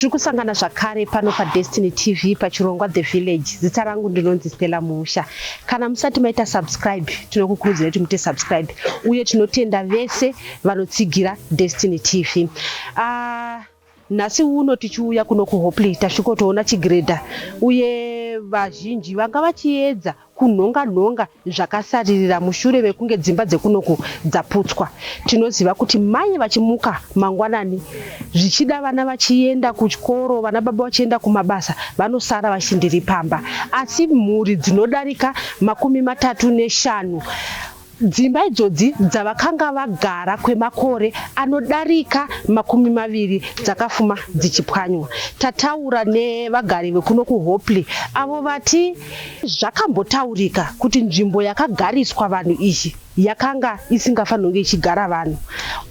tiri kusangana zvakare pano paDestiny TV pachirongwa The Village. Zita rangu ndinonzi Stella Musha. Kana musati maita subscribe, tinokukurudzirai kuti muite subscribe. Uye tinotenda vese vanotsigira Destiny TV. Nhasi uno tichiuya kuno kuHopley tasvikotoona chigredha uye vazhinji vanga vachiedza kunhonga zvakasaririra mushure mekunge dzimba dzekunoku dzaputswa. Tinoziva kuti mai vachimuka mangwanani zvichida vana vachienda kuchikoro, vana baba vachienda kumabasa, vanosara vachindiri pamba. Asi mhuri dzinodarika 35 dzimba idzodzi dzavakanga vagara kwemakore anodarika 20 dzakafuma dzichipwanywa. Tataura nevagari vekuno kuHopley avo vati zvakambotaurika kuti nzvimbo yakagariswa vanhu izvi yakanga isingafanirwi ichigara vanhu,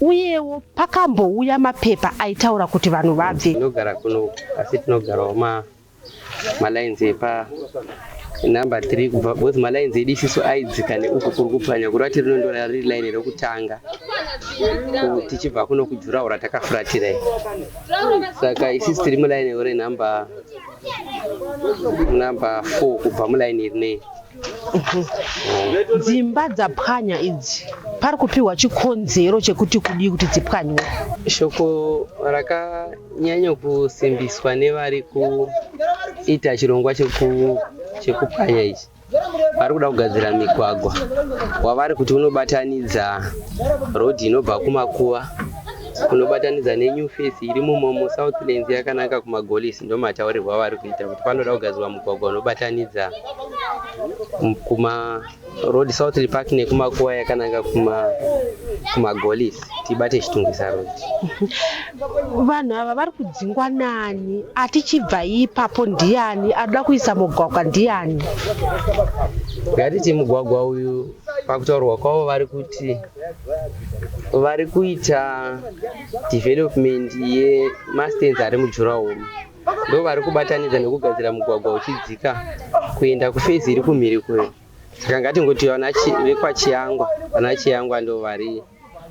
uyewo pakambouya mapepa aitaura kuti vanhu vabve. Tinogara kuno asi tinogarawo malines epa number 3 kubva both malines edu isiso aidzika neuku kuri kupwanya kurati rinondora riri line rekutanga tichibva kuno kujuraura takafuratira. Saka isisi tiri muline ore number 4 kubva muline iri. Dzimba dzapwanya idzi pari kupiwa chikonzero chekuti kudi kuti dzipwanywe. Shoko rakanyanya kusimbiswa nevari kuita chirongwa chekupwanya ichi vari kuda kugadzira migwagwa wavari kuti unobatanidza rodhi inobva kumakuva unobatanidza neNew Face iri mumomo Southlands yakananga kumagolisi. Ndo mataurirwa vari kuita kuti panoda kugadzirwa mugwagwa unobatanidza kuma road South Park nekumakuva yakananga kumagolisi tibate chitungisa road. Vanhu ava vari kudzingwa nani? Atichibva ipapo ndiani? Ada kuisa mugwagwa ndiani? Ngatiti mugwagwa uyu pakutaurwa kwavo vari kuti vari kuita development yemastenzi ari mujurawo. Ndo vari kubatanidza nekugadzira mugwagwa uchidzika kuenda kufezi iri kumhiri kweyo. Saka ngatingoti vana Chiyangwa ndo vari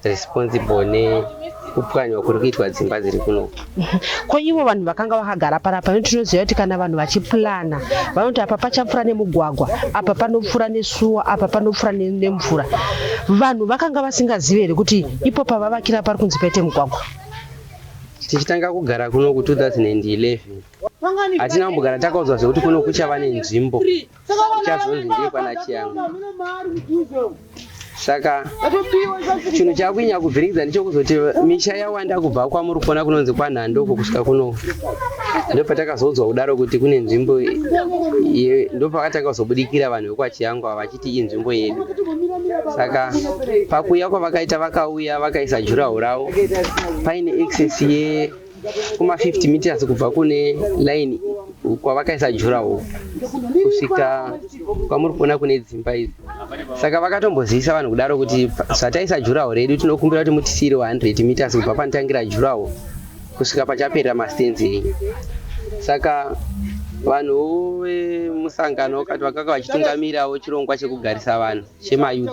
responsible nekupwanywa kuri kuitwa dzimba dziri kuno. Ko ivo vanhu vakanga vakagara panapa tinoziva kuti kana vanhu vachiplana vanoti apa pachapfuura nemugwagwa, apa panopfuura nesuwa, apa panopfuura nemvura. Vanhu vakanga vasingazivi here kuti ipo pavavakira pari kunzi paite mugwagwa? Tichitanga kugara kuno ku 2011 hatina kumbogara takaudzwa zvekuti kuno kuchava nenzvimbo chazonzi ndiye kwana Chiyangwa. Saka chinhu chakuinya kubviridzwa ndichokuzoti misha yawanda kubva kwamuri kuona kunonzi kwaNhandoko kusvika kuno. Ndo patakazodzwa kudaro kuti kune nzvimbo ndo pakatanga kuzobudikira vanhu vekwaChiyangwa vachiti iyi nzvimbo yedu. Saka pakuuya kwavakaita vakauya vakaisa juraho ravo paine access kuma 50 meters kubva kune line kwavakaisa juraho kusvika kwamuri kuona kune dzimba idzi. Saka vakatombozivisa vanhu kudaro kuti zvataisa juraho redu tinokumbira kuti mutisire 100 meters kubva panotangira juraho kusvika pachapera mastenzi. Saka vanhu vemusangano wakati vakanga vachitungamirawo chirongwa chekugarisa vanhu chemayuth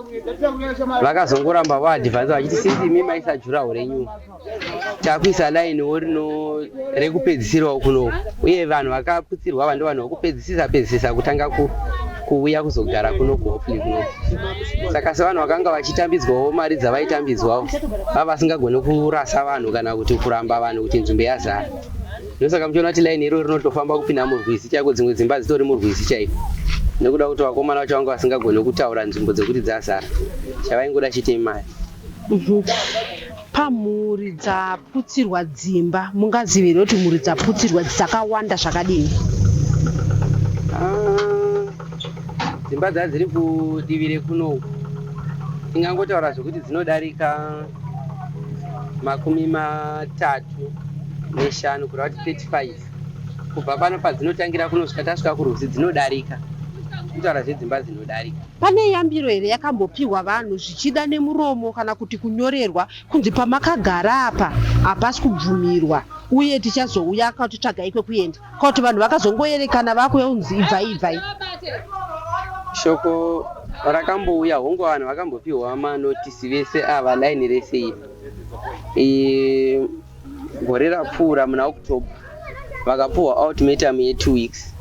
vakazongoramba vaadhivhansa vachiti since imi maisa juraho renyu takuisa lainewo rino rekupedzisirawo kuno, uye vanhu vakaputsirwa ava ndo vanhu vokupedzisisa kutanga kuuya kuzogara kuno kuHopley kuno. Saka sevanhu vakanga vachitambidzwawo mari dzavaitambidzwawo vava vasingagoni kurasa vanhu kana kuti kuramba vanhu kuti nzvimbo yazara. Ndosaka muchiona kuti line iro rinotofamba kupinda murwizi chaiko, dzimwe dzimba dzitori murwizi chaiko, nekuda kuti vakomana vacho vanga vasingagoni kutaura nzvimbo dzekuti dzazara, chavaingoda chite mari. Pamhuri dzaputsirwa dzimba mungazivire kuti mhuri dzaputsirwa dzakawanda zvakadini? Dzimba dziri kudivire kuno tingangotaura zvokuti dzinodarika 35 kureva kuti 35 kubva pano padzinotangira kunosvika tasvika kurwizi dzinodarika. Kutaura zvedzimba dzinodarika. Pane yambiro here yakambopiwa vanhu zvichida nemuromo kana kuti kunyorerwa kunzi pamakagara apa hapasi kubvumirwa uye tichazouya kuti tsvagai kwekuenda, kana kuti vanhu vakazongoerekana vakuya kunzi ibvai? Shoko rakambouya hongo vanhu vakambopiwa manotisi vese ava line rese iri gore rapfuura muna October vakapuhwa ultimatum ye2 weeks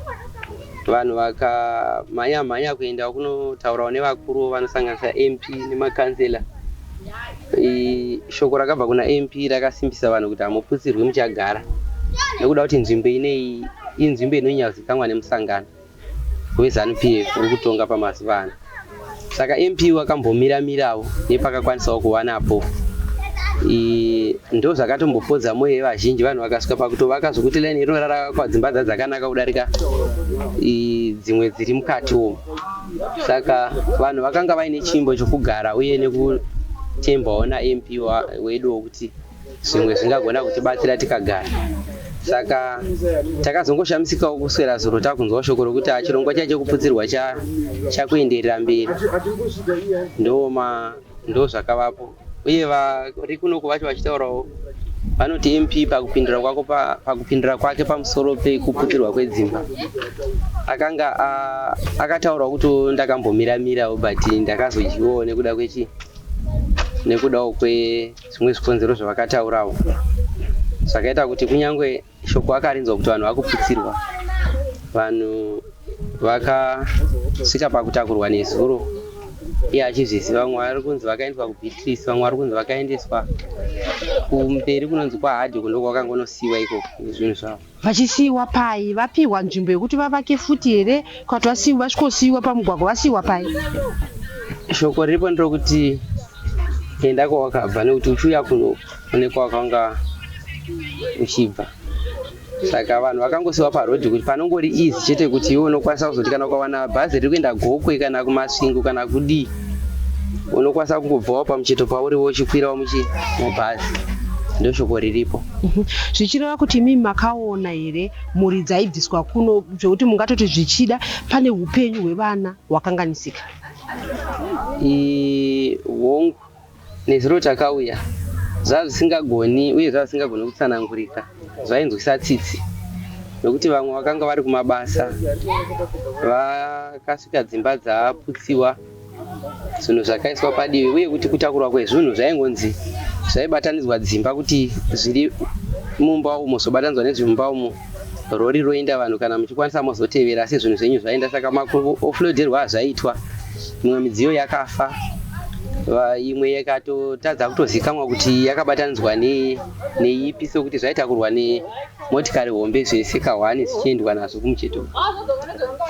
vanhu vakamhanya kuenda kunotaurawo nevakuru vanosanganisa MP nemakansela. Shoko rakabva kuna MP rakasimbisa vanhu kuti hamuputsirwi muchagara nekuda kuti nzvimbo ineyi inzvimbo inonyazikanwa nemusangano weZANU-PF uri kutonga pamazuva ano. Saka MP wakambomira-mirawo nepakakwanisawo kuwanapo. Ndo zvakatombopodza moyo yevazhinji, vanhu vakasvika pakutovaka zvokuti laini irora rakadzimba dzakanaka kudarika dzimwe dziri mukati umo. Saka vanhu vakanga vaine chimbo chokugara uye nekutembawo naMP wedu wokuti zvimwe zvingagona kutibatsira tikagara. Saka takazongoshamisikawo kuswera zuro takunzwa shoko rokuti chirongwa chacho chekuputsirwa chakuenderera mberi. Ndo zvakavapo. Uye vari kunoko vacho vachitaurawo vanoti MP pakupindura kwake pamusoro pekuputirwa kwedzimba akanga akataurawo kuti ndakambomira-mirawo but ndakazodyiwawo nekudawo kwezvimwe zvikonzero zvavakataurawo. Zvakaita kuti kunyangwe shoko akarinzwa kuti vanhu vakuputsirwa, vanhu vakasvika pakutakurwa nezuro. Iye achizviziva, vamwe vari kunzi vakaendeswa kuBeatrice, vamwe vari kunzi vakaendeswa kumberi kunonzi kwaHadhi kundo kwakangonosiiwa ikoko nezvinhu zvavo. Vachisiiwa pai? Vapihwa nzvimbo yekuti vavake futi here kuti vasvikosiiwa pamugwagwa vasiiwa pai? Shoko riripo nderokuti enda kwawakabva nekuti uchiuya kuno une kwawakanga uchibva. Saka vanhu vakangosiiwa parodhi kuti panongori easy chete kuti iwe unokwanisa kuzoti kana ukawana bhazi riri kuenda Gokwe kana kuMasvingo kana kudii unokwanisa kungobvawo pamucheto pauriwo uchikwirawo mubhazi. Ndo shoko riripo. Zvichireva kuti mimi makaona here mhuri dzaibviswa kuno zvokuti mungatoti zvichida pane upenyu hwevana hwakanganisika? Hongu nezuro takauya zvazvisingagoni uye zvazvisingagoni kutsanangurika, zvainzwisa tsitsi nokuti vamwe vakanga vari kumabasa vakasvika dzimba dzaputsiwa, zvinhu zvakaiswa padivi uye kuti kutakurwa kwezvinhu zvaingonzi zvaibatanidzwa dzimba kuti zviri mumba umo zvobatanidzwa nezvimumba umo, rori roenda vanhu kana muchikwanisa mozotevera asi zvinhu zvenyu zvaenda. Saka offloaderwa azvaitwa, mimwe midziyo yakafa, imwe yakatotadza kutozikamwa kuti yakabatanidzwa neipi, sokuti zvaitakurwa nemotikari hombe zveseka 1 zvichiendwa nazvo kumucheto.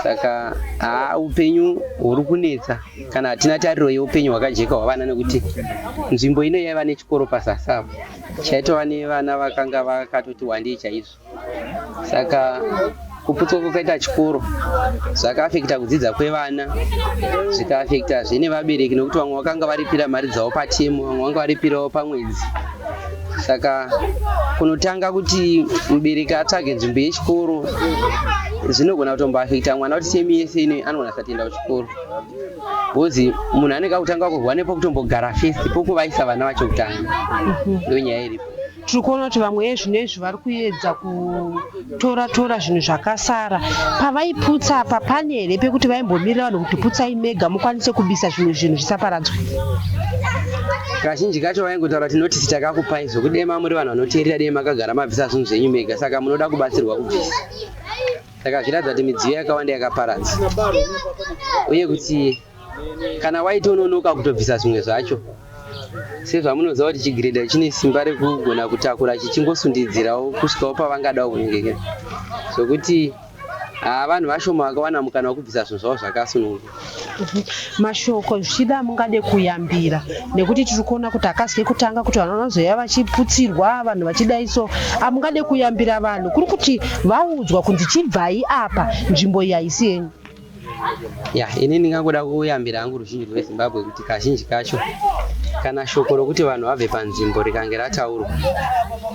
Saka upenyu huri kunetsa kana hatina tariro yeupenyu hwakajeka hwavana, nekuti nzvimbo ino yaiva nechikoro pazasi apo chaitova nevana vakanga vakatoti wandei chaizvo. Saka kuputswa kwakaita chikoro zvakaafekita kudzidza kwevana, zvikaafekita zvine vabereki nokuti vamwe vakanga varipira mari dzavo patemu, vamwe vanga varipirawo pamwedzi. Saka kunotanga kuti mubereki atsvage nzvimbo yechikoro zvinogona kutomboafekita mwana kuti semi yese ino anogona kusatoenda kuchikoro, bhozi munhu anenge akutanga kurwa nepokutombogara festi pokuvaisa vana vacho kutanga. Ndo nyaya iripo. Tiri kuona kuti vamwe zvinezvi vari kuedza kutora zvinhu zvakasara. Pavaiputsa apa pane here pekuti vaimbomirira vanhu kuti putsai mega mukwanise kubisa zvinhu zvisaparadzwe? Kazhinji kacho vaingotaura kuti notisi takakupai zvokuti dema muri vanhu vanoteerera dema makagara mabvisa zvinhu zvenyu mega, saka munoda kubatsirwa kubvisa. Saka zviratidza kuti midziyo yakawanda yakaparadza uye kuti kana waitononoka kutobvisa zvimwe zvacho, sezvamunoziva kuti chigiredha chine simba rekugona kutakura chichingosundidzirawo kusvikawo pavangadawo kunyengekera, zvokuti vanhu vashoma vakawana mukana wekubvisa zvinhu zvavo zvakasununguka. Mashoko zvichida mungade kuyambira nekuti tiri kuona kuti akasike kutanga kuti vanhu vanozoya vachiputsirwa vanhu vachidaiso. Amungade kuyambira vanhu kuri kuti vaudzwa kunzi chibvai apa nzvimbo iyi haisi yenyu? Ini ndingangoda kuyambira hangu ruzhinji rweZimbabwe kuti kazhinji kacho kana shoko rokuti vanhu vabve panzvimbo rikange rataurwa,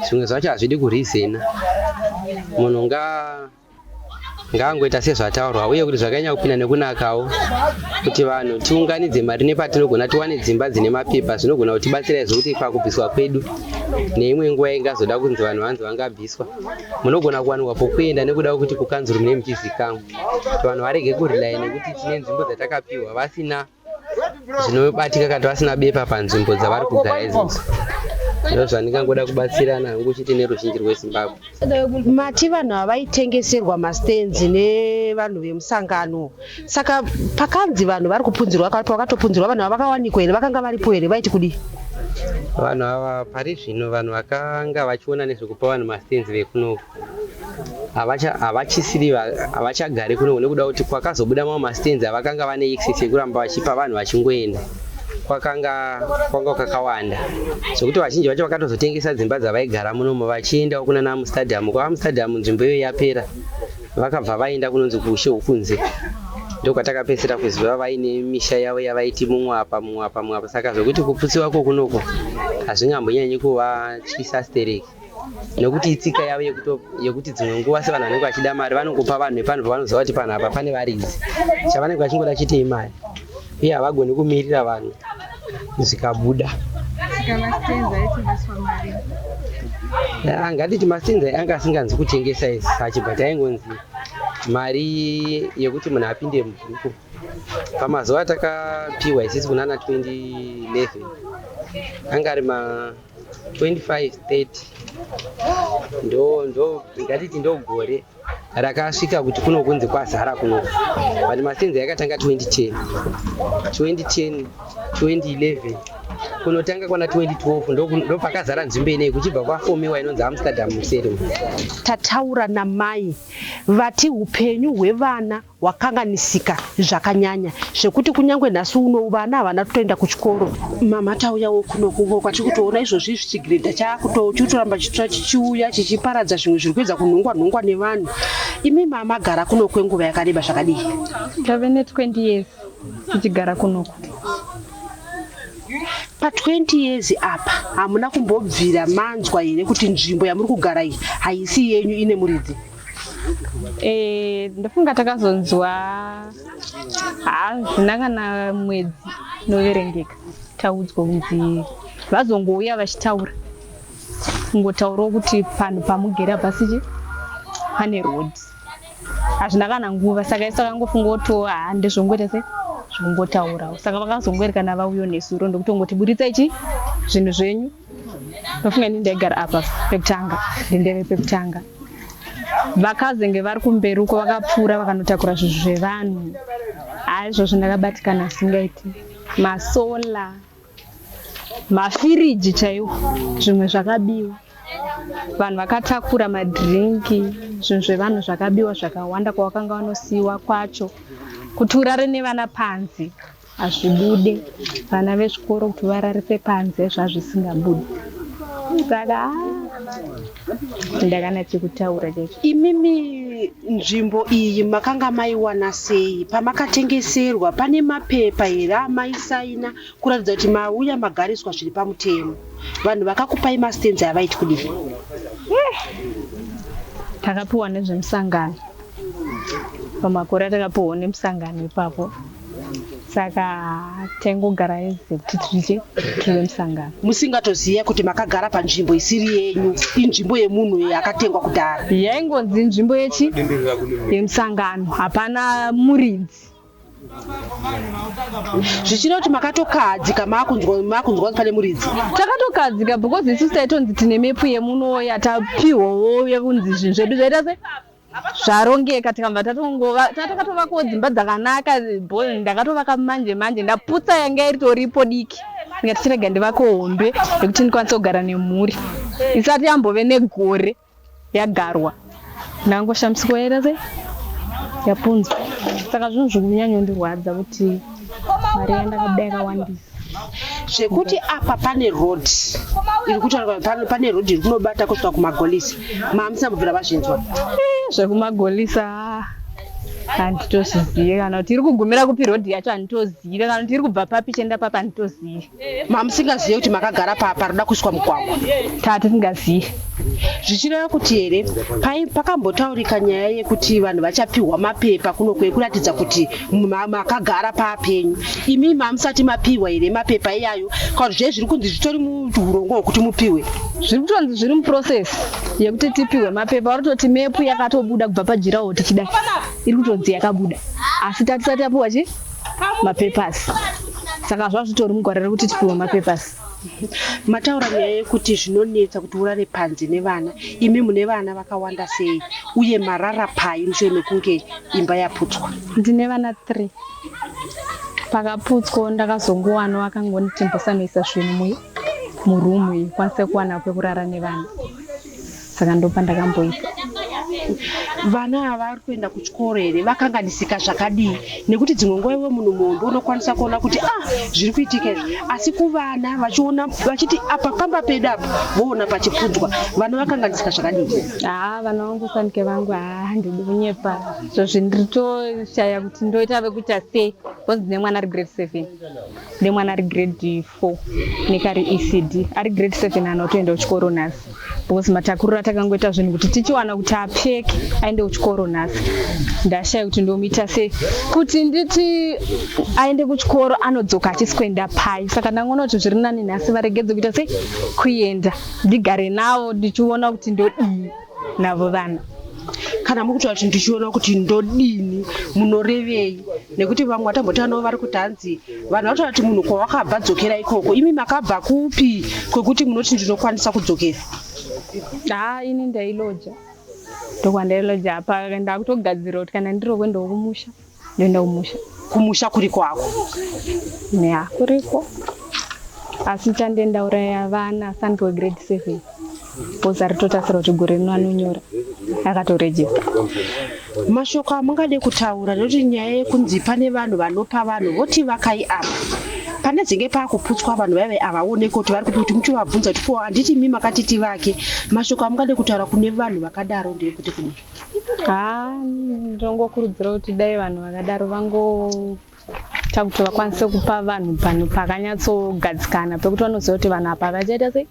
zvimwe zvacho hazvidi kurizena. Munhu ngaangoita sezvataurwa uye kuti zvakanyanya kupinda nekunakawo kuti vanhu tiunganidze mari nepatinogona tiwane dzimba dzine mapepa zvinogona kutibatsira zvokuti pakubviswa kwedu neimwe nguva ingazoda kunzi vanhu vanzi vangabviswa munogona kuwanirwa pokuenda nekuda kuti kukanzuru mune muchizikamwa kuti vanhu varege kurilai nekuti tine nzvimbo dzatakapiwa vasina zvinobatika kana vasina bepa panzvimbo dzavari kugara idzodzo. ndozvandikangoda kubatsirana hangu chete neruzhinji rweZimbabwe. Mati vanhu avaitengeserwa mastenzi nevanhu vemusangano, saka pakanzi vanhu vari kupunzirwa, wakatopunzirwa vanhu ava vakawanikwa here, vakanga varipo here, vaiti kudi? Vanhu ava pari zvino vanhu vakanga vachiona nezvekupa vanhu mastenzi vekunoku havachagari kunoku nekuda kuti kwakazobuda mamwe mastenzi avakanga vane access yekuramba vachipa vanhu vachingoenda kwanga kakawanda, zvokuti vazhinji vacho vakatozotengesa dzimba dzavaigara munomo vachiendawo kuna naMustadium. KwaMustadium nzvimbo iyo yapera, vakabva vaenda kunonzi kuShehu kunze, ndokwatakapedzisira kuziva vaine misha yavo yavaiti mumwapa. Saka zvokuti kuputsiwa kunoku hazvingambonyanyi kuvatyisa stereki, nekuti itsika yavo yekuti dzimwe nguva sevanhu vanenge vachida mari vanongopa vanhu nepano pavanoziva kuti panhu apa pane varidzi, chavanenge vachingoda chitei mari, uye havagoni kumirira vanhu zvikabuda. Ngatiti mastenzi anga asinganzi kutengesa sachi, but aingonzi mari yekuti munhu apinde mubhuku. Pamazuva takapiwa isisi kunana 2011 anga ari ma 25-30 ngatiti ndo gore rakasvika kuti kunokunzi kwazara kunoku, but mastenzi yakatanga 2010, 2011 kunotanga kwana 2012 ndo pakazara nzvimbo ineyi kuchibva kwafomiwa inonzi Amsterdam Museum. Tataura namai vati upenyu hwevana hwakanganisika zvakanyanya zvekuti kunyangwe nhasi uno vana havana kutoenda kuchikoro. Mama tauyawo kunoku kwatiri kutoona izvozvi chigiredha chiritoramba chichiuya chichiparadza zvimwe zviri kuedza kunhongwa nevanhu. Imi mama gara kuno kwenguva yakareba zvakadii? Tave ne 20 years tichigara kunoku. Pa 20 years apa hamuna kumbobvira manzwa here kuti nzvimbo yamuri kugara iyi haisi yenyu, ine muridzi? Ndafunga takazonzwa hazvina kana mwedzi noverengeka taudzwa kunzi vazongouya vachitaura, kungotaurawo kuti panhu pamugera basichi pane road, hazvina kana nguva. Saka takangofunga kuti ndezvongoita sei zvongotaurawo, saka vakazongoerekana vauyo nesuro ndokutongoti buditsai zvinhu zvenyu. Ndofunga ini ndaigara apa pekutanga, ndendeve pekutanga. Vakazenge vari kumberi uko vakapfuura vakanotakura zvinhu zvevanhu. Izvozvo ndakabatikana singaiti masola, mafiriji chaiwo, zvimwe zvakabiwa. Vanhu vakatakura madhiringi, zvinhu zvevanhu zvakabiwa zvakawanda kwavakanga vanosiyiwa kwacho. Kuti urare nevana panze hazvibude, vana vezvikoro kuti vararise panze zvazvisingabudi. Saka ndakanatse kutaura chacho. Imimi nzvimbo iyi makanga maiwana sei? Pamakatengeserwa pane mapepa here amaisaina kuratidza kuti mauya magariswa zviri pamutemo? Vanhu vakakupai mastenzi avaiti kudii? Takapiwa nezvemusangano, pamakore atakapiwa nemusangano ipapo, saka taingogara kuti tiri musangano. Musingatoziva kuti makagara panzvimbo isiri yenyu, inzvimbo yemunhu yakatengwa kudhara? Yaingonzi nzvimbo yemusangano, hapana muridzi. Zvichida kuti makatokadzika makunzwa pane muridzi? Takatokadzika because isusu taitonzi tine mepu yemuno yatapiwawo yekunzi zvinhu zvedu zvaita sei zvarongeka, tikabva tatakatovakawo dzimba dzakanaka. Ndakatovaka manje ndaputsa yanga iritoripo diki, ndikati chirega ndivake hombe yekuti ndikwanise kugara nemhuri isati yambove negore yagarwa. Ndangoshamiswa yaita sei yapunzwa. Saka zvinhu zvirikunyanyondirwadza kuti mari yandakabuda yakawandisa. Zvekuti apa pane road iri kutaura pane road iri kunobata kusvika kumagolisi, mamusina kubvira vazvinzwa? Zvekumagolisa handitozvizive, kana kuti iri kugumira kupi road yacho handitozive, kana kuti iri kubva papi chienda papa handitozive. Mamusingazive kuti makagara papa rida kusvika mugwagwa? Tisingazive. Zvichireva kuti here pakambotaurika nyaya yekuti vanhu vachapiwa mapepa kunoku ekuratidza kuti makagara papenyu. Imi mamusati mapiwa here mapepa iyayo, kana kuti zviri kunzi zvitori muhurongo hwekuti mupiwe? Zviri kutonzi zviri muprocess yekuti tipiwe mapepa. Varototi mepu yakatobuda kubva pajiraho tichidai, iri kutonzi yakabuda, asi tatisati tapiwa mapepasi. Saka zvazvitori mugwara rekuti tipiwe mapepasi. Mataura nyaya yekuti zvinonetsa kuti urare panze nevana, imi mune vana vakawanda sei uye mararapai mushure mekunge imba yaputswa? Ndine vana 3. Pakaputswa ndakazongowana vakangonditi mbosanoisa zvinhu murumu iyi kwanise kuwana kwekurara nevana, saka ndopa ndakamboita. Vana vari kuenda kuchikoro here vakanganisika zvakadii? Nekuti dzimwe nguva iwe munhu muhombe unokwanisa kuona kuti zviri kuitika izvi, asi kuvana vachiona vachiti apa pamba pedu apa voona pachipudzwa, vana vakanganisika zvakadii? Vana vangu sanike vangu ndiri kunyepa zvozvi ndiritoshaya kuti ndoita vekuita sei, konzi ndine mwana ari grade 7 ndine mwana ari grade 4 nekari ECD, ari grade 7 anotoenda kuchikoro nhasi, because matakuriro atakangoita zvinhu kuti tichiwana kuti apfeke aende kuchikoro nhasi. Ndashaya kuti ndomuita sei kuti nditi aende kuchikoro anodzoka achiswenda pai, saka ndangoona kuti zviri nani nhasi varegedze kuita sei kuenda, ndigare navo ndichiona kuti ndodii navo vana. Kana mukutaura kuti ndichiona kuti ndodini munorevei? Nekuti vamwe vatambotaura navo vari kuti hanzi vanhu vataura kuti munhu kwawakabva dzokera ikoko, imi makabva kupi kwekuti munoti ndinokwanisa kudzokera? Ini ndailoja ndokwandailoja apa ndakutogadzira kuti kana ndiro kuendawo kumusha ndoenda kumusha. Kumusha kuri kwako? Nea kuriko, asi chandendauraya vana sandike wegrade 7 bozi aritotasira kuti gore rino anonyora akatorejista. Mashoko amungade kutaura nekuti nyaya yekunzi pane vanhu vanopa vanhu voti vakai apa, pane dzinge pakuputswa vanhu vaive avaoneka kuti vari kuti muchivabvunza kuti handiti imi makatiti vake. Mashoko amungade kutaura kune vanhu vakadaro ndeyekuti kudii? Ndongokurudzira kuti dai vanhu vakadaro vangoita kuti vakwanise kupa vanhu panhu pakanyatsogadzikana pekuti vanoziva kuti vanhu apa vachaita sei,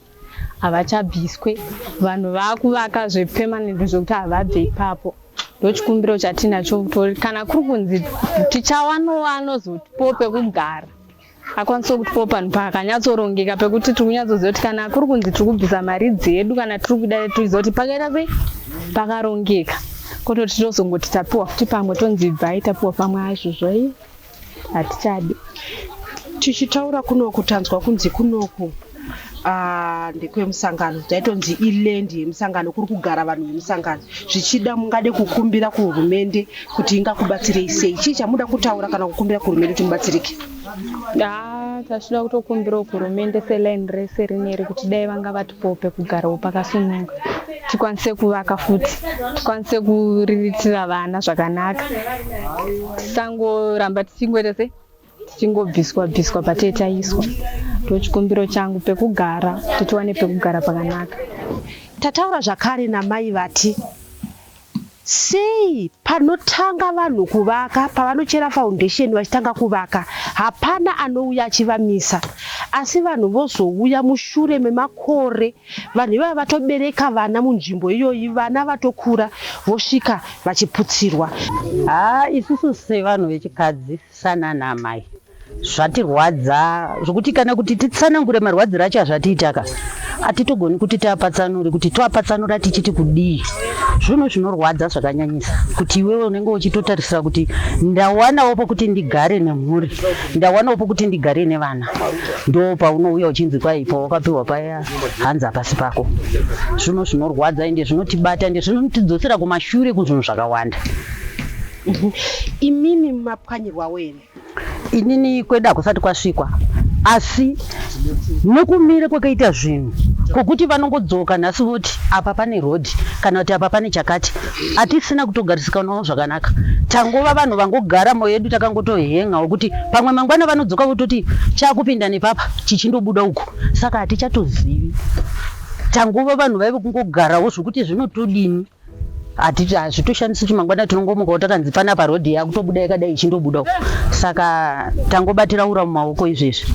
havachabviswe, vanhu vakuvaka zvepermanent zvokuti havabve ipapo. Ndochikumbiro chatinacho kana kuri kunzi tichawanawo anozotipo pekugara, akwanise kutipo panhu pakanyatsorongeka pekuti tiri kunyatsoziva kuti kana kuri kunzi tiri kubvisa mari dzedu, kana tiri kudai tichiziva kuti pakaita sei pakarongeka, kwete titozongoti tapiwa futi pamwe tonzi bvai tapiwa pamwe azvozvo hatichadi. Tichitaura kunoku tanzwa kunzi kunoku ndekwemusangano, dzaitonzi ilendi yemusangano, kuri kugara vanhu vemusangano. Zvichida mungade kukumbira kuhurumende kuti ingakubatsirei sei? Chii chamuda kutaura kana kukumbira kuhurumende kuti mubatsirike? Tachida kutokumbira kuhurumende selaini rese rineri kuti dai vanga vatipowo pekugarawo pakasununga, tikwanise kuvaka futi, tikwanise kuriritira vana zvakanaka, tisangoramba tichingoita sei tichingobviswa patei taiswa. Ndochikumbiro changu pekugara, titiwane pekugara pakanaka. Tataura zvakare namai vati sei panotanga vanhu kuvaka, pavanochera foundation vachitanga kuvaka, hapana anouya achivamisa, asi vanhu vozouya mushure memakore, vanhu ivava vatobereka vana munzvimbo iyoyi, vana vatokura vosvika vachiputsirwa. Isusu sevanhu vechikadzi sananamai zvatirwadza zvokuti kana kuti titsanangure marwadziro acho azvatiitaka hatitogoni kuti tiapatsanure, kuti toapatsanura tichiti kudii. Zvinhu zvinorwadza zvakanyanyisa kuti iwewe unenge uchitotarisira kuti ndawanawo pokuti ndigare nemhuri, ndawanawo pokuti ndigare nevana, ndo paunouya uchinzi kwai pawakapiwa paya hanza pasi pako. Zvinhu zvinorwadza ende zvinotibata ende zvinotidzosera kumashure kuzvinhu zvakawanda. Imimi mapwanyirwawo here? Inini kweda kusati kwasvikwa, asi nokumire kwakaita zvinhu kwokuti vanongodzoka nhasi voti apa pane rodhi kana kuti apa pane chakati, hatisina kutogarisikawo zvakanaka. Tangova vanhu vangogara moyo yedu takangotohenga wekuti pamwe mangwana vanodzoka vototi chakupinda nepapa chichindobuda uko, saka hatichatozivi. Tangova vanhu vaive kungogarawo zvokuti zvinotodini, hazvitoshandisi kuti mangwana tinongomukawo takanzi pana parodhi yakutobuda yakadai ichindobuda uko, saka tangobatira ura mumaoko izvezvi.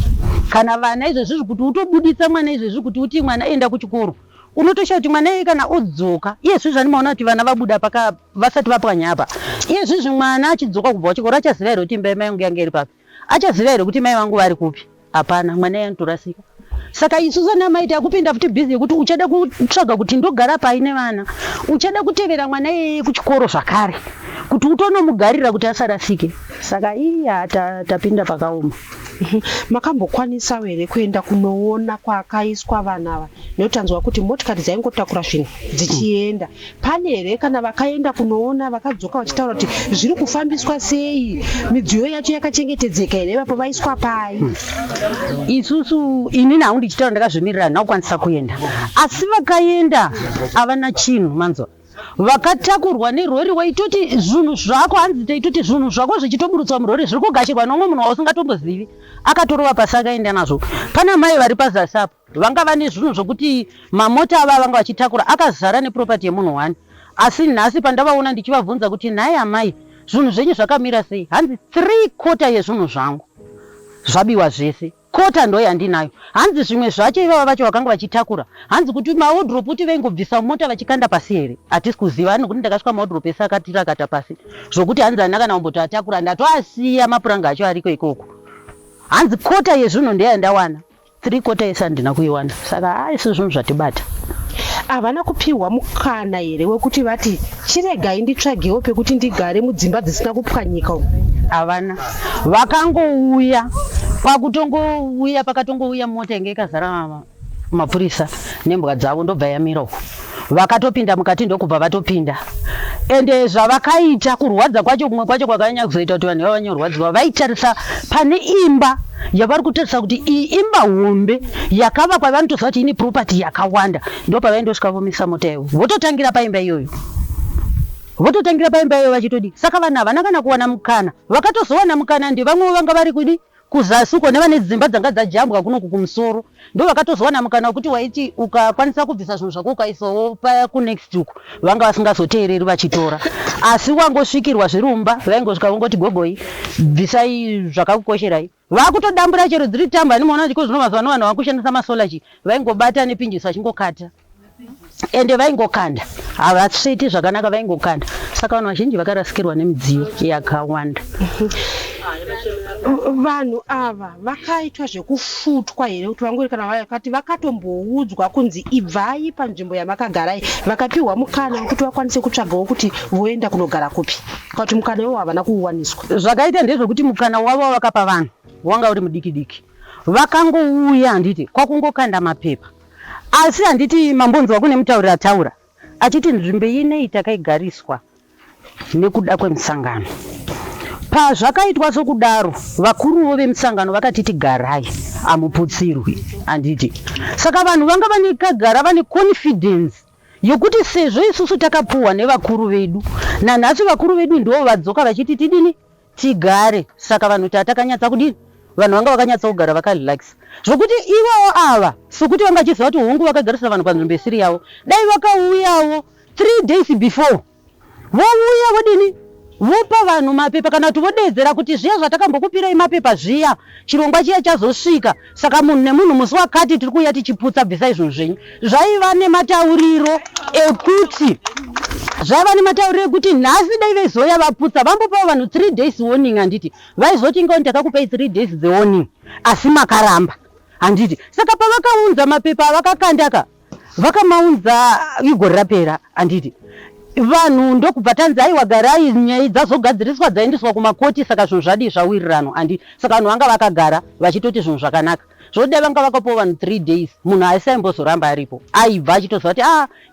Kana vana izvezvi kuti utobuditsa mwana izvezvi kuti uti mwana enda kuchikoro, unotoshaya kuti mwana iye kana odzoka, iyezvi zvanimaona kuti vana vabuda vasati vapwanya apa, iyezvi mwana achidzoka kubva kuchikoro achaziva here kuti imba yamai vangu yange iri papi, achaziva here kuti mai vangu vari kupi? Hapana, mwana iye anotorasika. Saka isusu anamai takupinda futi bhizi yekuti uchada kutsvaga kuti ndogara paine vana, uchada kutevera mwana iyeye kuchikoro zvakare kuti utonomugarira kuti asarasike. Saka tapinda pakaoma. Makambokwanisa here kuenda kunoona kwakaiswa vana ava notanzwa kuti motikari dzaingotakura zvinhu dzichienda pane here kana vakaenda kunoona vakadzoka vachitaura kuti zviri kufambiswa sei midziyo yacho yakachengetedzeka here vapo vaiswa pai? Isusu inini hangu ndichitaura ndakazvimirira ndinokwanisa kuenda asi vakaenda havana chinhu manzwa vakatakurwa nerori waitoti zvinhu zvako hanzi taitoti zvinhu zvako zvichitoburutswa murori zviri kugashirwa nomwe munhu wausingatombozivi akatorova pasi akaenda nazvo. Pana mai vari pazasi apo vanga vane zvinhu zvokuti mamota ava vanga vachitakura akazara nepropati yemunhu wani asi nhasi pandavaona ndichivabvunza kuti nhai amai zvinhu zvenyu zvakamira sei hanzi 3/4 yezvinhu zvangu zvabiwa zvese kota ndo yandinayo hanzi zvimwe zvacho ivava vacho vakanga vachitakura hanzi kuti maodropu kuti vaingobvisa mota vachikanda pasi here hatisi kuziva nekuti ndakasvika maodropu ese akatirakata pasi zvokuti hanzi handina kana kumbotoatakura ndatoasiya mapuranga acho ariko ikoko hanzi kota yezvinhu ndeyandawana 3/4 yese handina kuiwana saka aisi zvinhu zvatibata. Havana kupiwa mukana here wekuti vati chiregai nditsvagewo pekuti ndigare mudzimba dzisina kupwanyika umu? Havana, vakangouya kwakutongouya pakatongouya mota inge ikazara mapurisa nembwa dzavo ndobva yamira uko vakatopinda mukati ndokubva vatopinda ende zvavakaita kurwadza kwacho kumwe kwacho kwakanyanya kuzoita kuti vanhu vavanyorwadziwa vaitarisa pane imba yavari kutarisa kuti iyi imba hombe yakavakwa vanotoziva kuti ine propati yakawanda ndopavaindosvika vomisa mota iyoyo vototangira paimba iyoyo vachitodi saka vanhu havana kana kuwana mukana vakatozowana mukana ndevamwe vanga vari kudi kuzasi uko nevane dzimba dzanga dzajambwa kunoku kumusoro ndo vakatozowana mukana wekuti waiti ukakwanisa kubvisa zvinhu zvako ukaisawo kunext uko vanga vasingazoteereri vachitora asi wangosvikirwa zvirumba vaingosvika vongoti gogoi bvisai zvakakukosherai vakutodambura chero dziri tamba nimaona chiko zvino mazuva ano vanhu vakushandisa masolachi vaingobata nepinjiso vachingokata ende vaingokanda havatsveti zvakanaka vaingokanda saka vanhu vazhinji vakarasikirwa nemidziyo yakawanda. Vanhu ava vakaitwa zvekufutwa here kuti vangori kana vakati vakatomboudzwa kunzi ibvai panzvimbo yamakagarai vakapiwa mukana wekuti vakwanise kutsvagawo kuti voenda kunogara kupi kuti mukana iwo havana kuuwaniswa? Zvakaita ndezvekuti mukana wavo vakapa vanhu wanga uri mudiki diki vakangouya handiti kwakungokanda mapepa asi handiti mambonzwa kune mutaurira taura achiti nzvimbo inei takaigariswa nekuda kwemusangano. Pazvakaitwa sokudaro vakuruwo vemusangano vakatiti garai amuputsirwi handiti saka vanhu vanga vanekagara vane confidence yokuti sezvo isusu takapuwa nevakuru vedu nanhasi vakuru vedu ndo vadzoka vachiti tidini tigare saka vanhu tatakanyatsa kudini vanhu vanga vakanyatsa kugara vakarelax zvokuti ivawo ava sokuti vanga vachiziva kuti hongu vakagarisa vanhu panzvimbo isiri yavo dai vakauyawo 3 days before vouya vodini vopa vanhu mapepa kana kuti vodedzera kuti zviya zvatakambokupirai mapepa zviya chirongwa chiya chazosvika saka munhu nemunhu musi wakati tiri kuuya tichiputsa bvisai zvinhu zvenyu zvaiva nematauriro ekuti nhasi dai veizoya vaputsa vambopawo vanhu 3 days warning handiti vaizoti ngoni takakupai 3 days the warning asi makaramba handiti saka pavakaunza mapepa vakakandaka vakamaunza igore rapera handiti vanhu ndokubva tanzi aiwa garai nyaya dzazogadziriswa dzaendeswa kumakoti saka zvinhu zvadi zvawirirano handiti saka vanhu vanga vakagara vachitoti zvinhu zvakanaka zvodai vanga vakapawo vanhu 3 days munhu aisaimbozoramba aripo aibva achitoziva kuti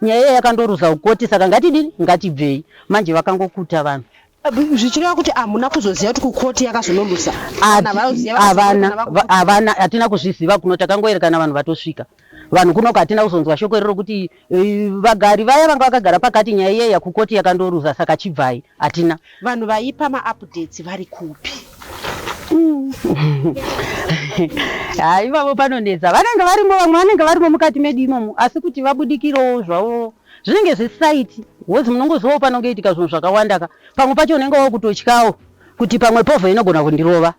nyaya iya yakandoruza kukoti saka ngatidini ngatibvei manje vakangokuta vanhu zvichireva kuti hamuna kuzoziva kuti kukoti yakazonolusa? Havana, hatina kuzviziva kuno takangoerekana vanhu vatosvika vanhu kunoku hatina kuzonzwa shoko iroro kuti vagari vaya vanga vakagara pakati nyaya iya yakukoti yakandoruza saka chibvai hatina. Vanhu vaipa maupdates vari kupi? Ivavo panonetsa vanenge varimo vamwe vanenge varimo mukati medu imomo asi kuti vabudikirowo zvavo zvinenge zvesaiti wozi munongozivawo panongoitika zvinhu zvakawandaka pamwe pacho unenge wakutotyawo kuti pamwe povha inogona kundirova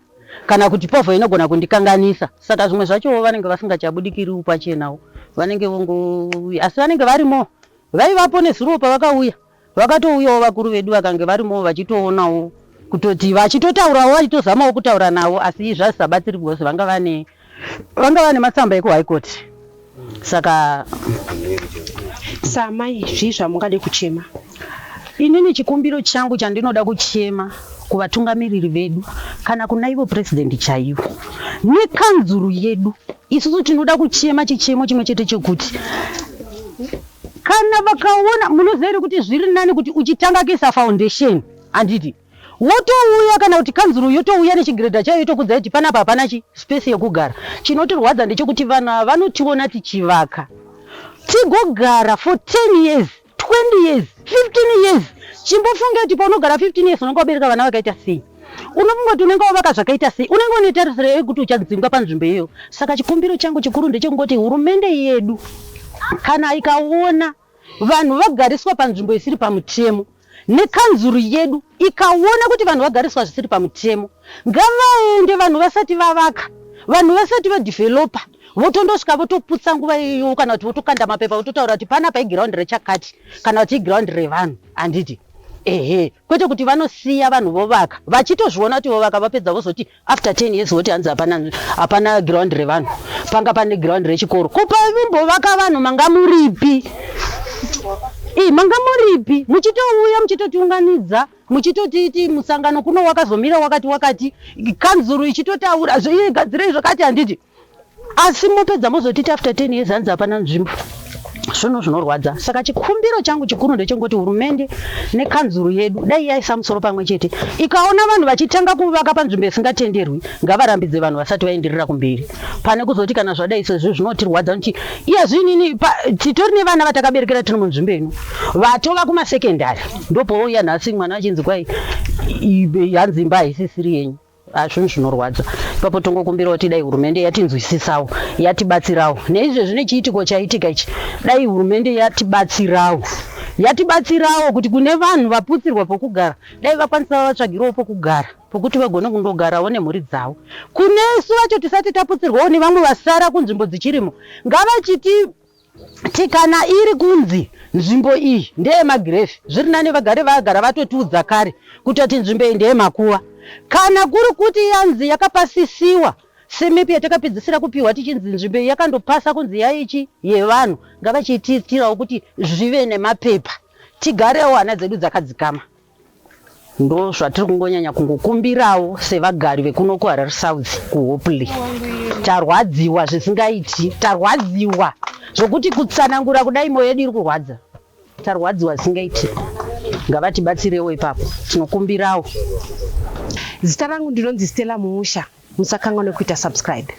kana kuti povha inogona kundikanganisa saka zvimwe zvacho vanenge vasingachabudikiriwo pachenawo vanenge asi vanenge varimo vaivapo nezuruwo pavakauya vakatouyawo vakuru vedu vakange varimo vachitoonawo kutoti vachitotaurawo vachitozamawo kutaura navo asi zvazisabatsiri because vanga vane matsamba ekuhaikoti saka samai zvii zvamungade kuchema? Inini chikumbiro changu chandinoda kuchema kuvatungamiriri vedu kana kuna ivo president chaivo nekanzuru yedu. Isusu tinoda kuchema chichemo chimwe chete chekuti kana vakaona munoziva kuti zviri nani kuti uchitanga kisa foundation anditi wotouya kana kuti kanzuru yotouya nechigredha chayo yotokudza kuti panapa hapana space yekugara. Chinotirwadza ndechekuti vana vanotiona tichivaka tigogara for 10 years 20 years 15 years. Chimbofunge kuti paunogara 15 years unenge wabereka vana vakaita sei, unofunga kuti unenge wavaka zvakaita sei, unenge une tarisiro yekuti uchadzingwa panzvimbo iyoyo. Saka chikumbiro changu chikuru ndechekungoti hurumende yedu kana ikaona vanhu vagariswa panzvimbo isiri pamutemo nekanzuru yedu ikaona kuti vanhu vagariswa zvisiri pamutemo, ngavaende vanhu vasati vavaka, vanhu vasati vadevelopa, votondosvika votoputsa nguva iyoyo kana kuti votokanda mapepa vototaura kuti panapa iground rechakati kana kuti iground revanhu anditi kwete kuti vanosiya vanhu vovaka vachitozviona kuti vovaka vapedza vozoti after 10 years voti hanzi hapana ground revanhu panga pane ground rechikoro. Kupavimbovaka vanhu manga muripi? Manga muripi? Muchitouya muchitotiunganidza muchitotiti musangano kuno wakazomira wakati kanzuru ichitotaura zvoigadzirei zvakati handiti, asi mopedza mozotiti after 10 years hanzi hapana nzvimbo. Zvinhu zvinorwadza. Saka chikumbiro changu chikuru ndechekuti hurumende nekanzuru yedu dai yaisa musoro pamwe chete ikaona vanhu vachitanga kuvaka panzvimbo isingatenderwi ngavarambidze vanhu vasati vaenderera kumberi, pane kuzoti kana zvadai sezvo zvinotirwadza kuti iyazvinini titori nevana vatakaberekera tiri munzvimbo ino vatova kumasekendari ndopouya nhasi mwana achinzi kwai yanzi imba haisisiri yenyu. Zvinhu zvinorwadza. Ipapo tongokumbira kuti dai hurumende yatinzwisisawo yatibatsirawo neizvezvi nechiitiko chaitika ichi, dai hurumende yatibatsirawo kuti kune vanhu vaputsirwa pokugara dai vakwanisa vatsvagirawo pokugara pokuti vagone kundogarawo nemhuri dzavo. Kunesu vacho tisati taputsirwawo nevamwe vasara kunzvimbo dzichirimo ngavachiti kana iri kunzi nzvimbo iyi ndeyemagirefi zviri nani vagare vagara vatotiudza kare kuti nzvimbo iyi ndeyemakuva. Kana kuri kuti yanzi yakapasisiwa semepi yatakapedzisira kupiwa tichinzi nzvimbo iyi yakandopasa kunzi yaichi yevanhu, ngavachitiitirawo kuti zvive nemapepa tigarewo hana dzedu dzakadzikama. Ndo zvatiri kungonyanya kungokumbirawo sevagari vekuno kuHarare South kuHopley. Tarwadziwa zvisingaiti, tarwadziwa zvokuti kutsanangura kudai moyo yedu iri kurwadza, tarwadziwa zvisingaiti. Ngavatibatsirewo ipapo, tinokumbirawo. Zita rangu ndinonzi Stella Muusha. Musakanganwe kuita subscribe.